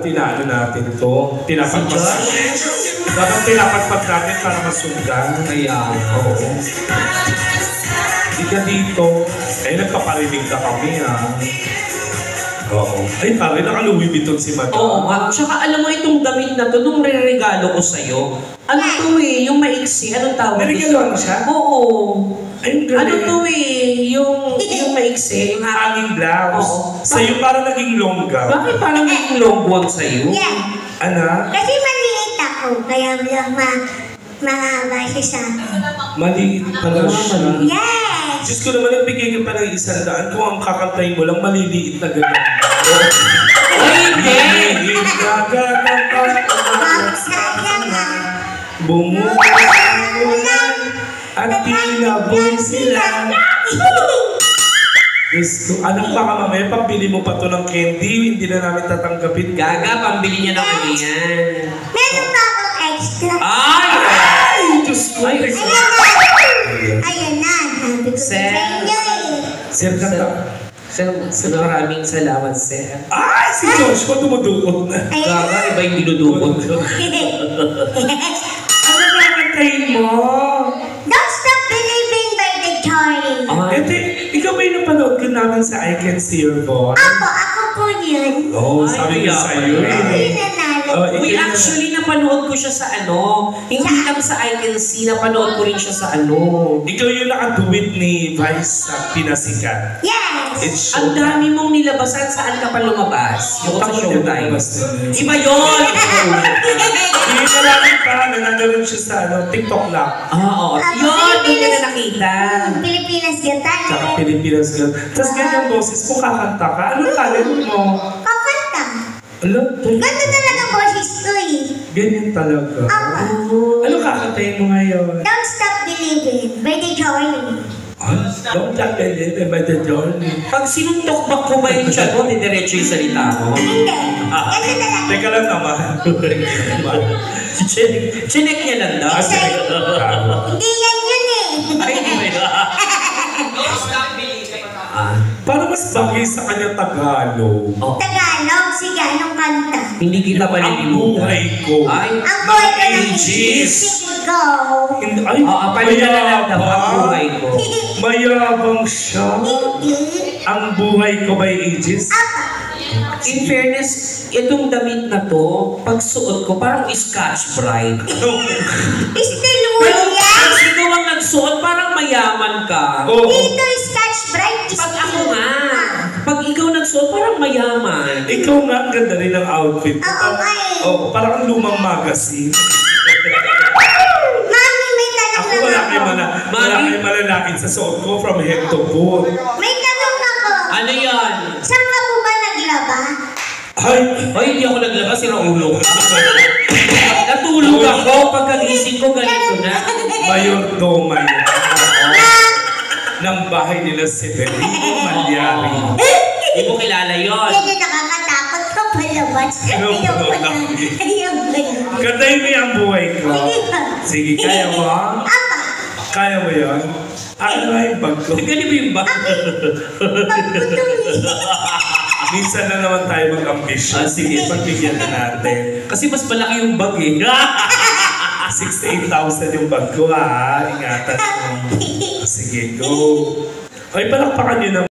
Tinaano natin to, tinapagpag dapat tinapagpag natin para masundan. Kaya, oo. Di ka dito, ay nagpaparinig ka kami Oo. Ay pare, naka-Louis Vuitton si Madam. Oo nga. Tsaka alam mo itong damit na to, nung re-regalo ko sa'yo, ano to yung maiksi, anong tawag? Naregaloan mo siya? Oo. Ay, ano to yung maiksi, yung hanging blouse. Oo. Sa'yo parang naging long gown. Bakit parang naging long gown sa'yo? Yeah. Ana? Kasi maliit ako, kaya lang mahaba siya sa... Maliit pala siya. Yes! Diyos ko naman, nagbigay ka pa ng 100 kung ang kakantayin mo lang, maliliit na gano'n. Ay, hindi! Bumukas ang ulan at tinaboy sila. Diyos ko, anak baka mamaya pambili mo pa to ng candy, hindi na namin tatanggapin. Gaga, pambili niya ng uli yan. Meron pa akong extra. Ay! Diyos ko! Ayan na, sabi ko sa inyo Sir, kanta. Sir, maraming salamat, sir. Ay! Si Joshua dumudukot na. Gaga, iba yung dinudukot. Ano ba kantayin mo? Don't stop believing by the journey. Ete, ikaw ba yung napanood ko namin sa I Can See Your Voice? Ako po yun. Oo, sabi ko sa'yo Ako yung nanalo. Uy, actually, napanood ko siya sa hindi lang sa I Can See, napanood ko rin siya sa Ikaw yung nakaduwit ni Vice sa Pinasikat. Yes! Ang dami mong nilabasan, saan ka pa lumabas? Yung sa Showtime. Iba yun! Hindi na namin pa, nananaroon siya sa TikTok lang. Oo. Yun, doon ka na nakita. Pilipinas Gatan. Tsaka Pilipinas Girl. Tapos ganyan boses mo, kakanta ka. Anong talent mo? Kakanta. Alam, Ganda talaga boses ko ganyan talaga. Ano kakantayin mo ngayon? Don't stop believing by the journey. Don't stop believing by the journey. Pag sinuntok ko ba yung chat mo, didiretso yung salita mo? Hindi. Ganda talaga. Teka lang naman. Chinek niya lang daw. Hindi yan yun Ay, hindi ba? Paano mas bagay sa kanya Tagalog? Tagalog, sige, anong kanta? Hindi kita Ang palilimutan. buhay ko. Ay, Ang buhay ko ng ages. Sige, go. Ay, palika na lang daw ang buhay ko. Mayabang siya. Ang buhay ko by ages. In fairness, itong damit na to, pag suot ko, parang Scotch Brite. Still Pero William. pag ikaw ang nagsuot, parang mayaman ka. Dito Scotch Brite. Pag ako nga, pag ikaw nagsuot, parang mayaman. Ikaw nga, ang ganda rin ng outfit. Oo nga Parang ang lumang magazine. Mami, may tanong Ako lang wala ako. kayong malalakit sa suot ko from head to foot. May tanong ako. Ano yan? Saan ka po ba naglaba? Ay, Hindi ako naglabas, sinaulo ko. Natulog ako, pagkagising ko, ganito na. Mayordoma yun. Ng bahay nila Severino Malyari. Hindi mo kilala yun. Yan nakakatakot ka palabas. Ayaw ko na. Ayaw ko na. Kantayin mo yung buhay ko. Hindi ba? Sige, kaya mo? Apa? Kaya mo yun? Ano nga yung bag ko? Ganito ba yung bag? Pagputuli. Minsan na naman tayo mag-ambisyon. Sige, pagbigyan na natin. Kasi mas malaki yung bag eh. 68,000 yung bag ko ha. Ingatan mo. Sige, go. Ay, palakpakan nyo naman.